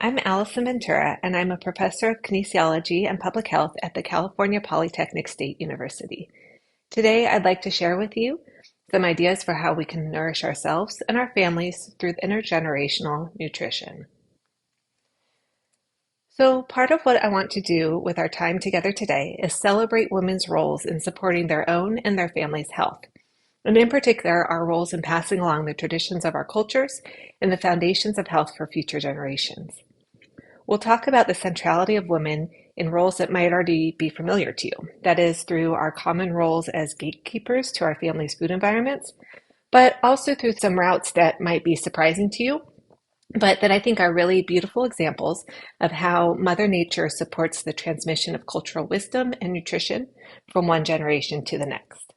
I'm Allison Ventura, and I'm a professor of kinesiology and public health at the California Polytechnic State University. Today, I'd like to share with you some ideas for how we can nourish ourselves and our families through intergenerational nutrition. So, part of what I want to do with our time together today is celebrate women's roles in supporting their own and their family's health, and in particular, our roles in passing along the traditions of our cultures and the foundations of health for future generations. We'll talk about the centrality of women in roles that might already be familiar to you. That is, through our common roles as gatekeepers to our family's food environments, but also through some routes that might be surprising to you, but that I think are really beautiful examples of how Mother Nature supports the transmission of cultural wisdom and nutrition from one generation to the next.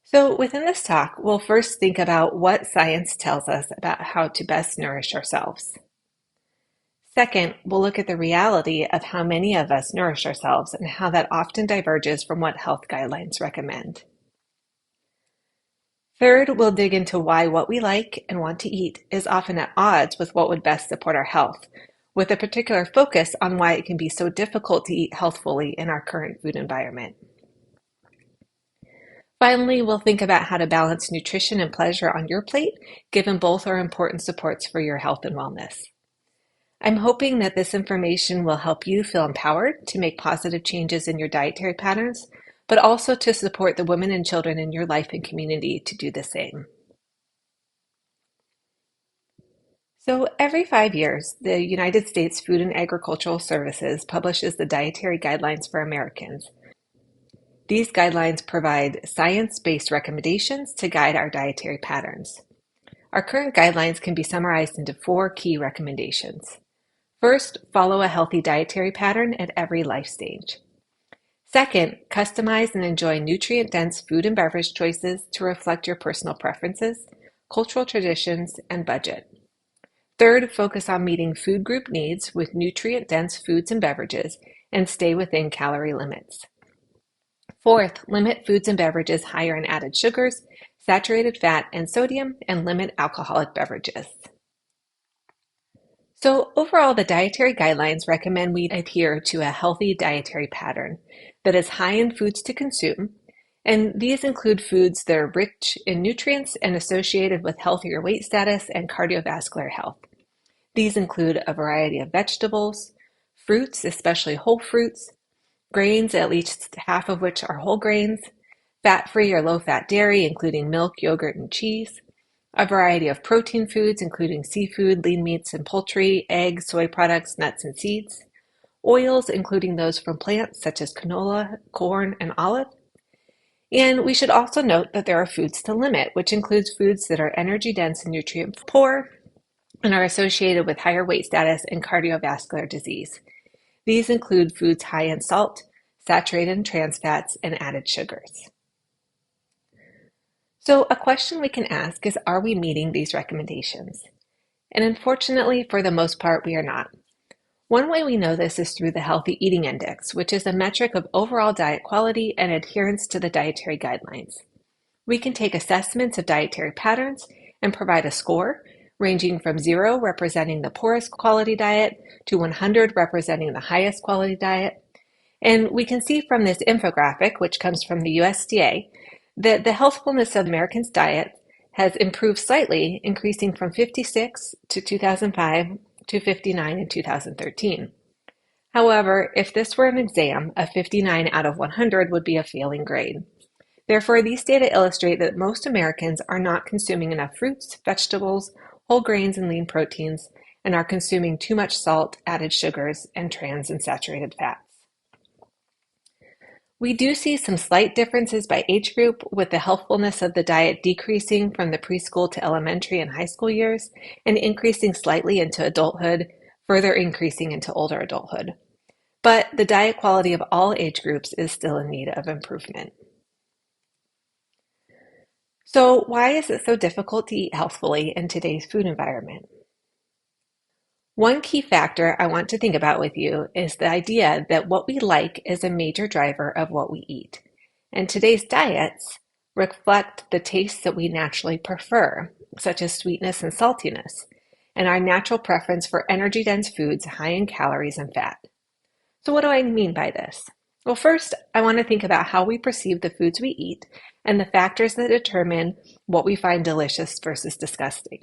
So within this talk, we'll first think about what science tells us about how to best nourish ourselves. Second, we'll look at the reality of how many of us nourish ourselves and how that often diverges from what health guidelines recommend. Third, we'll dig into why what we like and want to eat is often at odds with what would best support our health, with a particular focus on why it can be so difficult to eat healthfully in our current food environment. Finally, we'll think about how to balance nutrition and pleasure on your plate, given both are important supports for your health and wellness. I'm hoping that this information will help you feel empowered to make positive changes in your dietary patterns, but also to support the women and children in your life and community to do the same. So every 5 years, the United States Food and Agricultural Services publishes the dietary guidelines for Americans. These guidelines provide science-based recommendations to guide our dietary patterns. Our current guidelines can be summarized into 4 key recommendations. First, follow a healthy dietary pattern at every life stage. Second, customize and enjoy nutrient-dense food and beverage choices to reflect your personal preferences, cultural traditions, and budget. Third, focus on meeting food group needs with nutrient-dense foods and beverages and stay within calorie limits. Fourth, limit foods and beverages higher in added sugars, saturated fat, and sodium, and limit alcoholic beverages. So overall, the dietary guidelines recommend we adhere to a healthy dietary pattern that is high in foods to consume, and these include foods that are rich in nutrients and associated with healthier weight status and cardiovascular health. These include a variety of vegetables, fruits, especially whole fruits, grains, at least half of which are whole grains, fat-free or low-fat dairy, including milk, yogurt, and cheese, a variety of protein foods, including seafood, lean meats and poultry, eggs, soy products, nuts, and seeds, oils, including those from plants such as canola, corn, and olive. And we should also note that there are foods to limit, which includes foods that are energy dense and nutrient poor and are associated with higher weight status and cardiovascular disease. These include foods high in salt, saturated and trans fats, and added sugars. So a question we can ask is, are we meeting these recommendations? And unfortunately, for the most part, we are not. One way we know this is through the Healthy Eating Index, which is a metric of overall diet quality and adherence to the dietary guidelines. We can take assessments of dietary patterns and provide a score, ranging from 0 representing the poorest quality diet to 100 representing the highest quality diet. And we can see from this infographic, which comes from the USDA, that the healthfulness of Americans' diet has improved slightly, increasing from 56 to 2005 to 59 in 2013. However, if this were an exam, a 59 out of 100 would be a failing grade. Therefore, these data illustrate that most Americans are not consuming enough fruits, vegetables, whole grains, and lean proteins, and are consuming too much salt, added sugars, and trans and saturated fats. We do see some slight differences by age group, with the healthfulness of the diet decreasing from the preschool to elementary and high school years and increasing slightly into adulthood, further increasing into older adulthood. But the diet quality of all age groups is still in need of improvement. So why is it so difficult to eat healthfully in today's food environment? One key factor I want to think about with you is the idea that what we like is a major driver of what we eat. And today's diets reflect the tastes that we naturally prefer, such as sweetness and saltiness. and our natural preference for energy-dense foods high in calories and fat. So what do I mean by this? Well, first, I want to think about how we perceive the foods we eat and the factors that determine what we find delicious versus disgusting.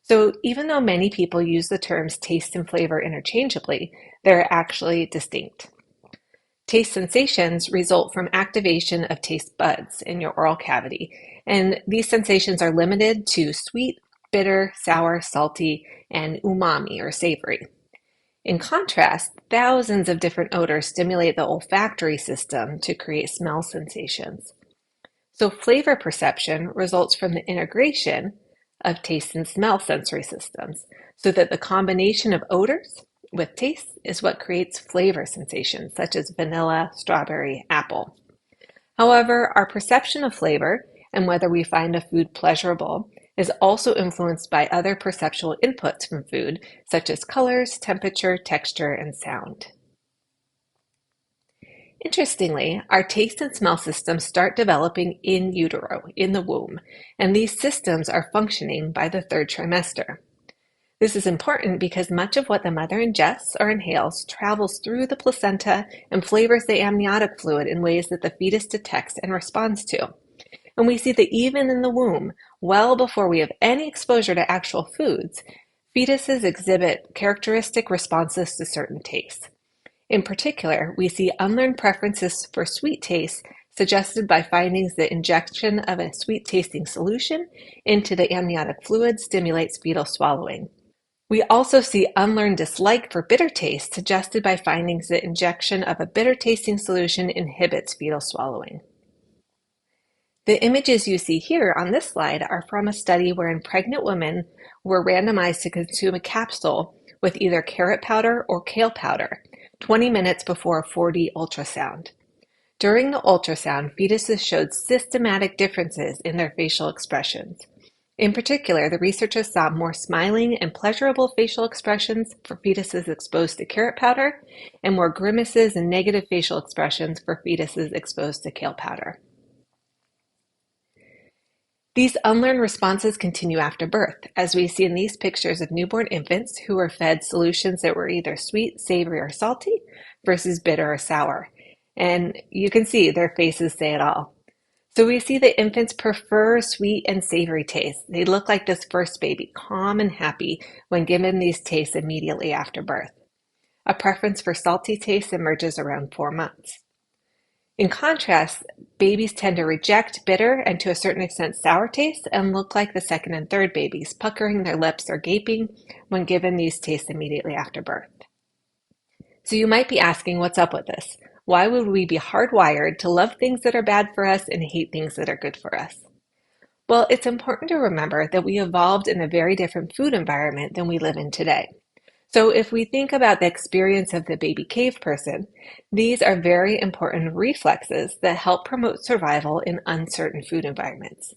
So even though many people use the terms taste and flavor interchangeably, they're actually distinct. Taste sensations result from activation of taste buds in your oral cavity, and these sensations are limited to sweet, bitter, sour, salty, and umami or savory. In contrast, thousands of different odors stimulate the olfactory system to create smell sensations. So flavor perception results from the integration of taste and smell sensory systems, so that the combination of odors with taste is what creates flavor sensations, such as vanilla, strawberry, apple. However, our perception of flavor and whether we find a food pleasurable is also influenced by other perceptual inputs from food, such as colors, temperature, texture, and sound. Interestingly, our taste and smell systems start developing in utero, in the womb, and these systems are functioning by the third trimester. This is important because much of what the mother ingests or inhales travels through the placenta and flavors the amniotic fluid in ways that the fetus detects and responds to. And we see that even in the womb, well before we have any exposure to actual foods, fetuses exhibit characteristic responses to certain tastes. In particular, we see unlearned preferences for sweet tastes suggested by findings that injection of a sweet-tasting solution into the amniotic fluid stimulates fetal swallowing. We also see unlearned dislike for bitter taste suggested by findings that injection of a bitter-tasting solution inhibits fetal swallowing. The images you see here on this slide are from a study wherein pregnant women were randomized to consume a capsule with either carrot powder or kale powder 20 minutes before a 4D ultrasound. During the ultrasound, fetuses showed systematic differences in their facial expressions. In particular, the researchers saw more smiling and pleasurable facial expressions for fetuses exposed to carrot powder and more grimaces and negative facial expressions for fetuses exposed to kale powder. These unlearned responses continue after birth, as we see in these pictures of newborn infants who were fed solutions that were either sweet, savory, or salty versus bitter or sour. And you can see their faces say it all. So we see that infants prefer sweet and savory tastes. They look like this first baby, calm and happy when given these tastes immediately after birth. A preference for salty tastes emerges around 4 months. In contrast, babies tend to reject bitter and to a certain extent sour tastes and look like the second and third babies, puckering their lips or gaping when given these tastes immediately after birth. So you might be asking, what's up with this? Why would we be hardwired to love things that are bad for us and hate things that are good for us? Well, it's important to remember that we evolved in a very different food environment than we live in today. So if we think about the experience of the baby cave person, these are very important reflexes that help promote survival in uncertain food environments.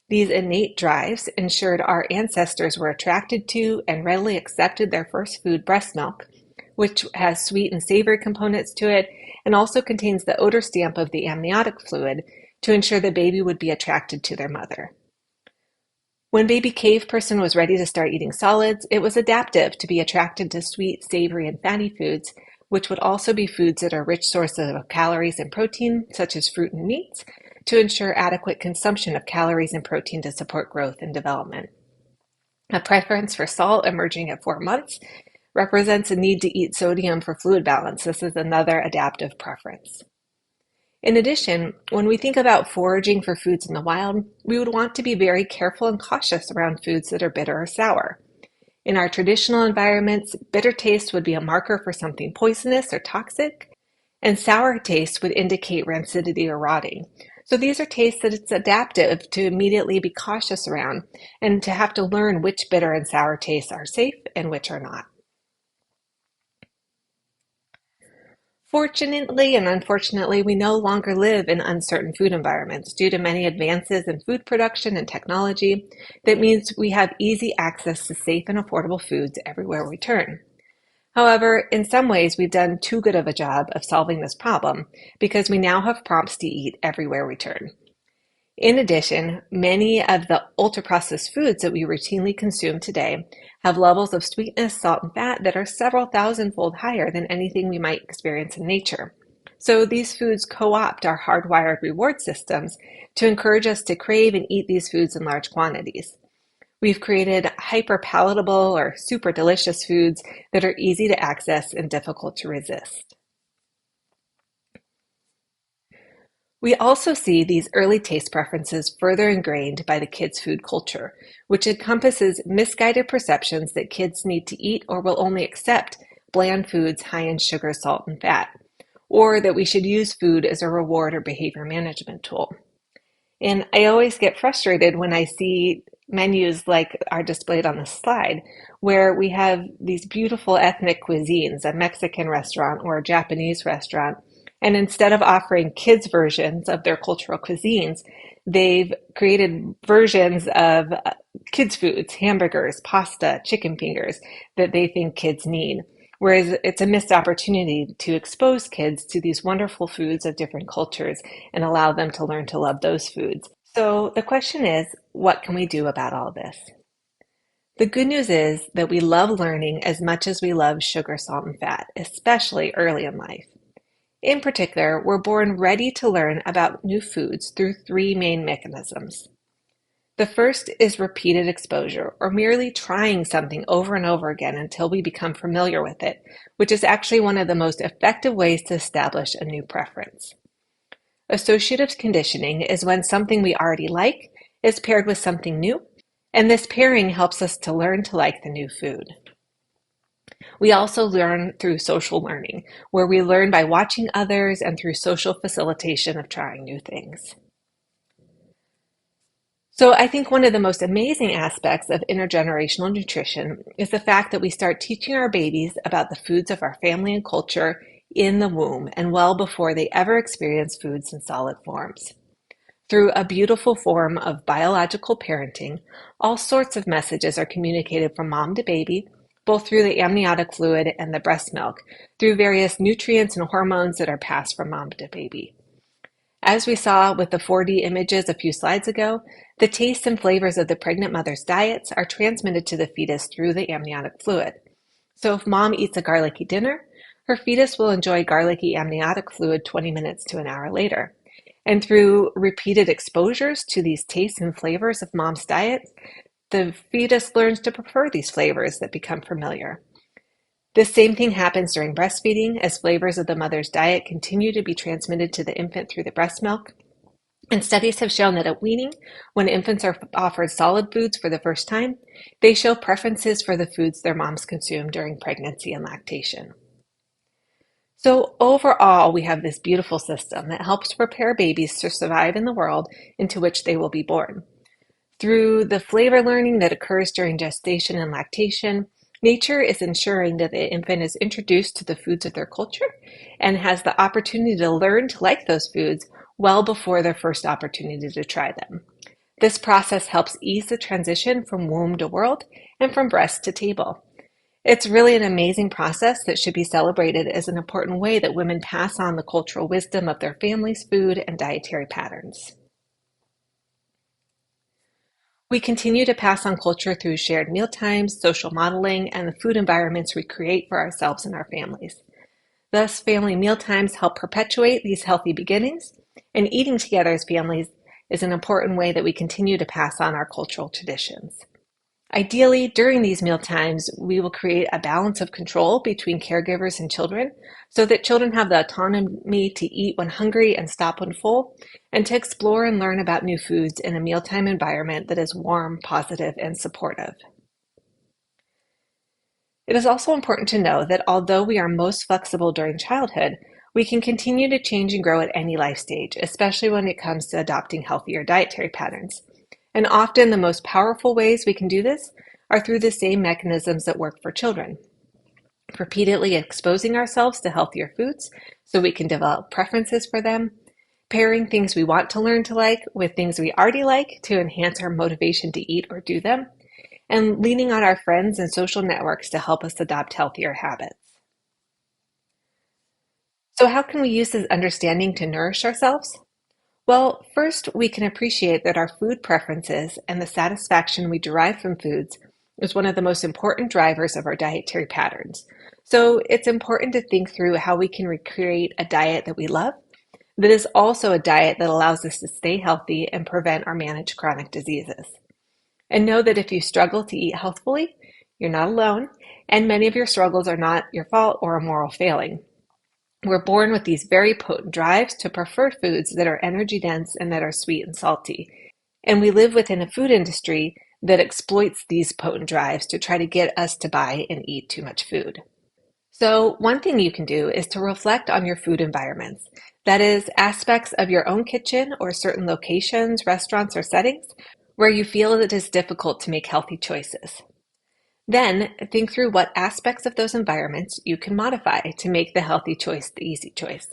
These innate drives ensured our ancestors were attracted to and readily accepted their first food, breast milk, which has sweet and savory components to it and also contains the odor stamp of the amniotic fluid to ensure the baby would be attracted to their mother. When baby cave person was ready to start eating solids, it was adaptive to be attracted to sweet, savory, and fatty foods, which would also be foods that are rich sources of calories and protein, such as fruit and meats, to ensure adequate consumption of calories and protein to support growth and development. A preference for salt emerging at 4 months represents a need to eat sodium for fluid balance. This is another adaptive preference. In addition, when we think about foraging for foods in the wild, we would want to be very careful and cautious around foods that are bitter or sour. In our traditional environments, bitter taste would be a marker for something poisonous or toxic, and sour taste would indicate rancidity or rotting. So these are tastes that it's adaptive to immediately be cautious around and to have to learn which bitter and sour tastes are safe and which are not. Fortunately and unfortunately, we no longer live in uncertain food environments due to many advances in food production and technology. That means we have easy access to safe and affordable foods everywhere we turn. However, in some ways, we've done too good of a job of solving this problem because we now have prompts to eat everywhere we turn. In addition, many of the ultra-processed foods that we routinely consume today have levels of sweetness, salt, and fat that are several thousand-fold higher than anything we might experience in nature. So these foods co-opt our hardwired reward systems to encourage us to crave and eat these foods in large quantities. We've created hyper-palatable or super delicious foods that are easy to access and difficult to resist. We also see these early taste preferences further ingrained by the kids' food culture, which encompasses misguided perceptions that kids need to eat or will only accept bland foods high in sugar, salt, and fat, or that we should use food as a reward or behavior management tool. And I always get frustrated when I see menus like are displayed on the slide, where we have these beautiful ethnic cuisines, a Mexican restaurant or a Japanese restaurant, and instead of offering kids' versions of their cultural cuisines, they've created versions of kids' foods, hamburgers, pasta, chicken fingers that they think kids need. Whereas it's a missed opportunity to expose kids to these wonderful foods of different cultures and allow them to learn to love those foods. So the question is, what can we do about all this? The good news is that we love learning as much as we love sugar, salt, and fat, especially early in life. In particular, we're born ready to learn about new foods through three main mechanisms. The first is repeated exposure, or merely trying something over and over again until we become familiar with it, which is actually one of the most effective ways to establish a new preference. Associative conditioning is when something we already like is paired with something new, and this pairing helps us to learn to like the new food. We also learn through social learning, where we learn by watching others and through social facilitation of trying new things. So I think one of the most amazing aspects of intergenerational nutrition is the fact that we start teaching our babies about the foods of our family and culture in the womb and well before they ever experience foods in solid forms. Through a beautiful form of biological parenting, all sorts of messages are communicated from mom to baby, both through the amniotic fluid and the breast milk, through various nutrients and hormones that are passed from mom to baby. As we saw with the 4D images a few slides ago, the tastes and flavors of the pregnant mother's diets are transmitted to the fetus through the amniotic fluid. So if mom eats a garlicky dinner, her fetus will enjoy garlicky amniotic fluid 20 minutes to an hour later. And through repeated exposures to these tastes and flavors of mom's diet, the fetus learns to prefer these flavors that become familiar. This same thing happens during breastfeeding as flavors of the mother's diet continue to be transmitted to the infant through the breast milk. And studies have shown that at weaning, when infants are offered solid foods for the first time, they show preferences for the foods their moms consume during pregnancy and lactation. So overall, we have this beautiful system that helps prepare babies to survive in the world into which they will be born. Through the flavor learning that occurs during gestation and lactation, nature is ensuring that the infant is introduced to the foods of their culture and has the opportunity to learn to like those foods well before their first opportunity to try them. This process helps ease the transition from womb to world and from breast to table. It's really an amazing process that should be celebrated as an important way that women pass on the cultural wisdom of their family's food and dietary patterns. We continue to pass on culture through shared mealtimes, social modeling, and the food environments we create for ourselves and our families. Thus, family mealtimes help perpetuate these healthy beginnings, and eating together as families is an important way that we continue to pass on our cultural traditions. Ideally, during these meal times, we will create a balance of control between caregivers and children so that children have the autonomy to eat when hungry and stop when full, and to explore and learn about new foods in a mealtime environment that is warm, positive, and supportive. It is also important to know that although we are most flexible during childhood, we can continue to change and grow at any life stage, especially when it comes to adopting healthier dietary patterns. And often the most powerful ways we can do this are through the same mechanisms that work for children. Repeatedly exposing ourselves to healthier foods so we can develop preferences for them, pairing things we want to learn to like with things we already like to enhance our motivation to eat or do them, and leaning on our friends and social networks to help us adopt healthier habits. So how can we use this understanding to nourish ourselves? Well, first, we can appreciate that our food preferences and the satisfaction we derive from foods is one of the most important drivers of our dietary patterns. So it's important to think through how we can recreate a diet that we love, that is also a diet that allows us to stay healthy and prevent or manage chronic diseases. And know that if you struggle to eat healthfully, you're not alone, and many of your struggles are not your fault or a moral failing. We're born with these very potent drives to prefer foods that are energy dense and that are sweet and salty. And we live within a food industry that exploits these potent drives to try to get us to buy and eat too much food. So, one thing you can do is to reflect on your food environments. That is, aspects of your own kitchen or certain locations, restaurants, or settings where you feel it is difficult to make healthy choices. Then think through what aspects of those environments you can modify to make the healthy choice the easy choice.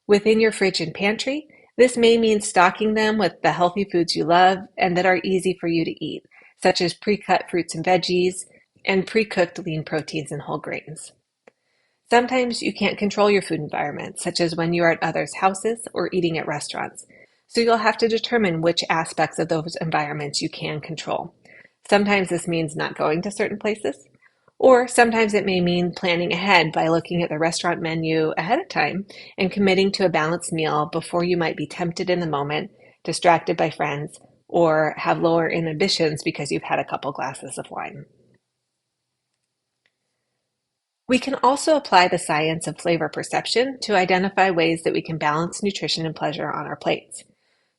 Within your fridge and pantry, this may mean stocking them with the healthy foods you love and that are easy for you to eat, such as pre-cut fruits and veggies and pre-cooked lean proteins and whole grains. Sometimes you can't control your food environment, such as when you are at others' houses or eating at restaurants. So you'll have to determine which aspects of those environments you can control. Sometimes this means not going to certain places, or sometimes it may mean planning ahead by looking at the restaurant menu ahead of time and committing to a balanced meal before you might be tempted in the moment, distracted by friends, or have lower inhibitions because you've had a couple glasses of wine. We can also apply the science of flavor perception to identify ways that we can balance nutrition and pleasure on our plates.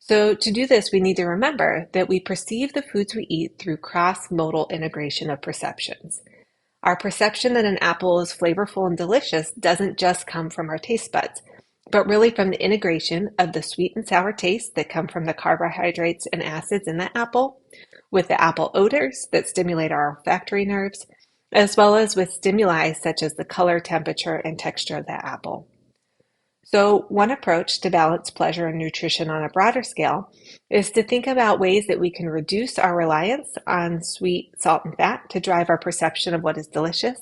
So to do this, we need to remember that we perceive the foods we eat through cross-modal integration of perceptions. Our perception that an apple is flavorful and delicious doesn't just come from our taste buds, but really from the integration of the sweet and sour tastes that come from the carbohydrates and acids in the apple, with the apple odors that stimulate our olfactory nerves, as well as with stimuli such as the color, temperature, and texture of the apple. So one approach to balance pleasure and nutrition on a broader scale is to think about ways that we can reduce our reliance on sweet, salt, and fat to drive our perception of what is delicious,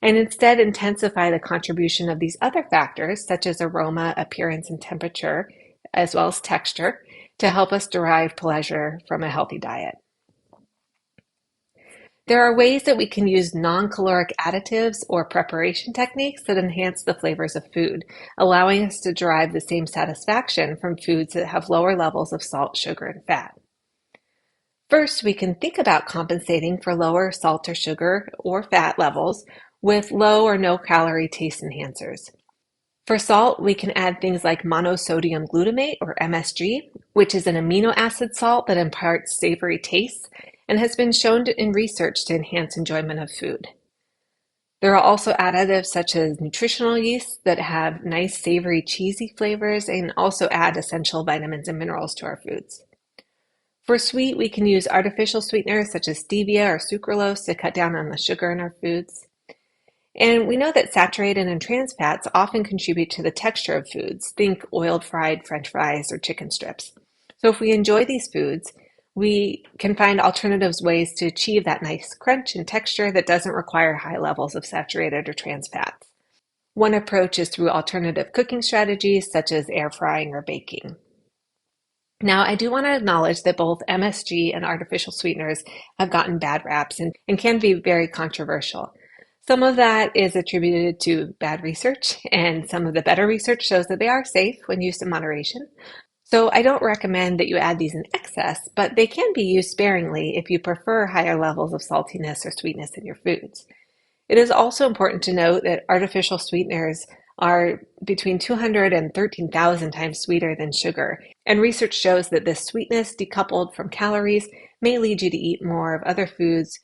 and instead intensify the contribution of these other factors, such as aroma, appearance, and temperature, as well as texture, to help us derive pleasure from a healthy diet. There are ways that we can use non-caloric additives or preparation techniques that enhance the flavors of food, allowing us to derive the same satisfaction from foods that have lower levels of salt, sugar, and fat. First, we can think about compensating for lower salt or sugar or fat levels with low or no calorie taste enhancers. For salt, we can add things like monosodium glutamate, or MSG, which is an amino acid salt that imparts savory tastes and has been shown in research to enhance enjoyment of food. There are also additives such as nutritional yeasts that have nice savory cheesy flavors and also add essential vitamins and minerals to our foods. For sweet, we can use artificial sweeteners such as stevia or sucralose to cut down on the sugar in our foods. And we know that saturated and trans fats often contribute to the texture of foods. Think oiled fried French fries or chicken strips. So if we enjoy these foods, we can find alternatives ways to achieve that nice crunch and texture that doesn't require high levels of saturated or trans fats. One approach is through alternative cooking strategies such as air frying or baking. Now, I do want to acknowledge that both MSG and artificial sweeteners have gotten bad raps and can be very controversial. Some of that is attributed to bad research, and some of the better research shows that they are safe when used in moderation. So I don't recommend that you add these in excess, but they can be used sparingly if you prefer higher levels of saltiness or sweetness in your foods. It is also important to note that artificial sweeteners are between 200 and 13,000 times sweeter than sugar, and research shows that this sweetness decoupled from calories may lead you to eat more of other foods,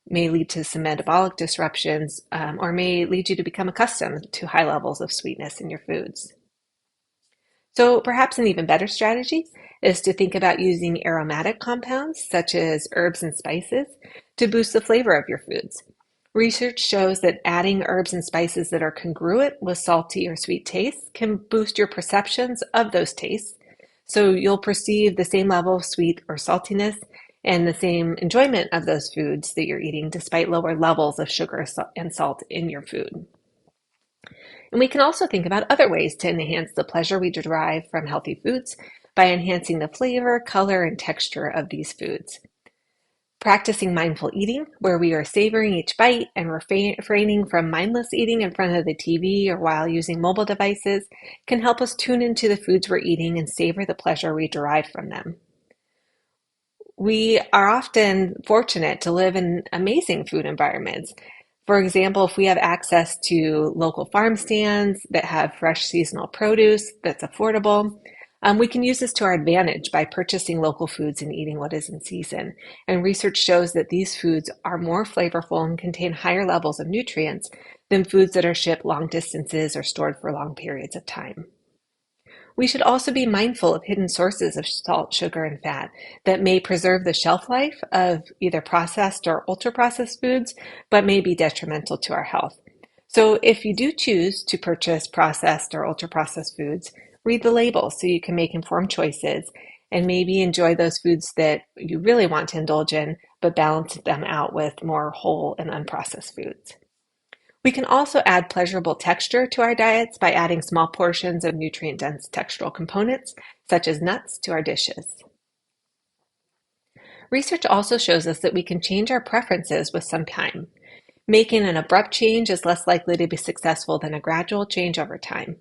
may lead to some metabolic disruptions, or may lead you to become accustomed to high levels of sweetness in your foods. So perhaps an even better strategy is to think about using aromatic compounds such as herbs and spices to boost the flavor of your foods. Research shows that adding herbs and spices that are congruent with salty or sweet tastes can boost your perceptions of those tastes. So you'll perceive the same level of sweet or saltiness and the same enjoyment of those foods that you're eating despite lower levels of sugar and salt in your food. And we can also think about other ways to enhance the pleasure we derive from healthy foods by enhancing the flavor, color, and texture of these foods. Practicing mindful eating, where we are savoring each bite and refraining from mindless eating in front of the TV or while using mobile devices, can help us tune into the foods we're eating and savor the pleasure we derive from them. We are often fortunate to live in amazing food environments. For example, if we have access to local farm stands that have fresh seasonal produce that's affordable, we can use this to our advantage by purchasing local foods and eating what is in season. And research shows that these foods are more flavorful and contain higher levels of nutrients than foods that are shipped long distances or stored for long periods of time. We should also be mindful of hidden sources of salt, sugar, and fat that may preserve the shelf life of either processed or ultra-processed foods, but may be detrimental to our health. So if you do choose to purchase processed or ultra-processed foods, read the labels so you can make informed choices and maybe enjoy those foods that you really want to indulge in, but balance them out with more whole and unprocessed foods. We can also add pleasurable texture to our diets by adding small portions of nutrient-dense textural components, such as nuts, to our dishes. Research also shows us that we can change our preferences with some time. Making an abrupt change is less likely to be successful than a gradual change over time.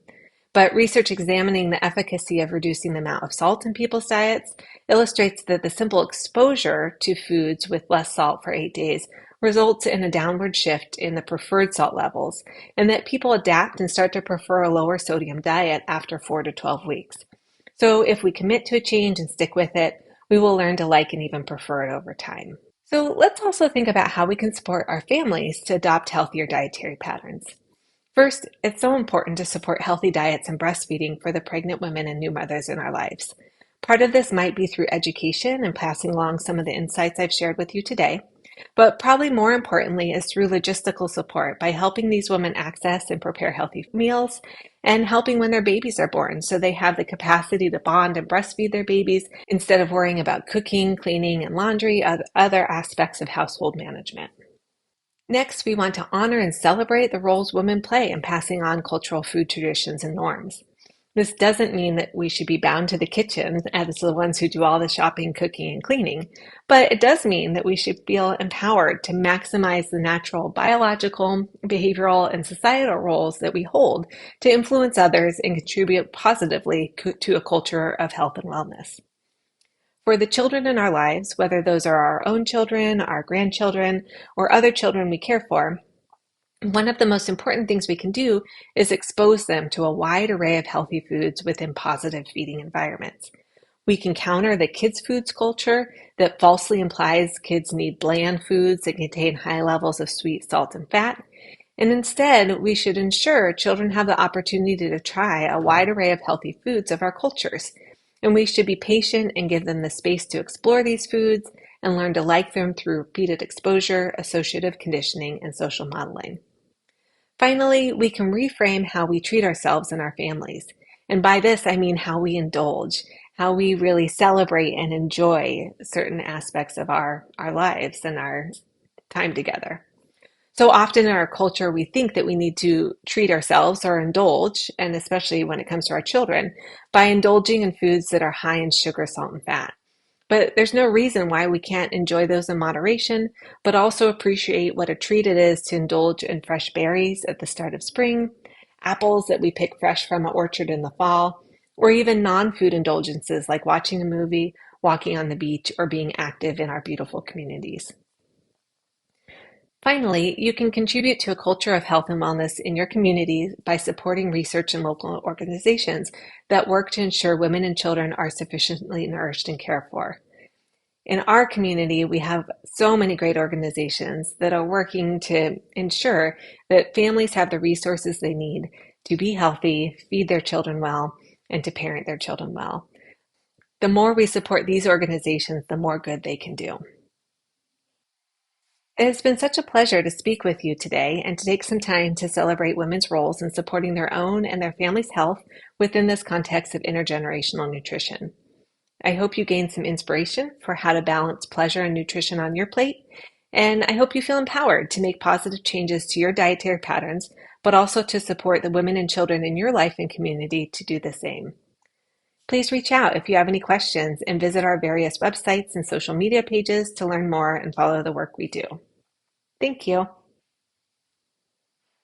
But research examining the efficacy of reducing the amount of salt in people's diets illustrates that the simple exposure to foods with less salt for 8 days results in a downward shift in the preferred salt levels, and that people adapt and start to prefer a lower sodium diet after 4 to 12 weeks. So if we commit to a change and stick with it, we will learn to like and even prefer it over time. So let's also think about how we can support our families to adopt healthier dietary patterns. First, it's so important to support healthy diets and breastfeeding for the pregnant women and new mothers in our lives. Part of this might be through education and passing along some of the insights I've shared with you today, but probably more importantly is through logistical support by helping these women access and prepare healthy meals and helping when their babies are born so they have the capacity to bond and breastfeed their babies instead of worrying about cooking, cleaning, and laundry, other aspects of household management. Next, we want to honor and celebrate the roles women play in passing on cultural food traditions and norms. This doesn't mean that we should be bound to the kitchen as the ones who do all the shopping, cooking, and cleaning, but it does mean that we should feel empowered to maximize the natural biological, behavioral, and societal roles that we hold to influence others and contribute positively to a culture of health and wellness. For the children in our lives, whether those are our own children, our grandchildren, or other children we care for, one of the most important things we can do is expose them to a wide array of healthy foods within positive feeding environments. We can counter the kids' foods culture that falsely implies kids need bland foods that contain high levels of sweet, salt, and fat. And instead, we should ensure children have the opportunity to try a wide array of healthy foods of our cultures. And we should be patient and give them the space to explore these foods and learn to like them through repeated exposure, associative conditioning, and social modeling. Finally, we can reframe how we treat ourselves and our families. And by this, I mean how we indulge, how we really celebrate and enjoy certain aspects of our lives and our time together. So often in our culture, we think that we need to treat ourselves or indulge, and especially when it comes to our children, by indulging in foods that are high in sugar, salt, and fat. But there's no reason why we can't enjoy those in moderation, but also appreciate what a treat it is to indulge in fresh berries at the start of spring, apples that we pick fresh from an orchard in the fall, or even non-food indulgences like watching a movie, walking on the beach, or being active in our beautiful communities. Finally, you can contribute to a culture of health and wellness in your community by supporting research and local organizations that work to ensure women and children are sufficiently nourished and cared for. In our community, we have so many great organizations that are working to ensure that families have the resources they need to be healthy, feed their children well, and to parent their children well. The more we support these organizations, the more good they can do. It has been such a pleasure to speak with you today and to take some time to celebrate women's roles in supporting their own and their family's health within this context of intergenerational nutrition. I hope you gained some inspiration for how to balance pleasure and nutrition on your plate, and I hope you feel empowered to make positive changes to your dietary patterns, but also to support the women and children in your life and community to do the same. Please reach out if you have any questions and visit our various websites and social media pages to learn more and follow the work we do. Thank you.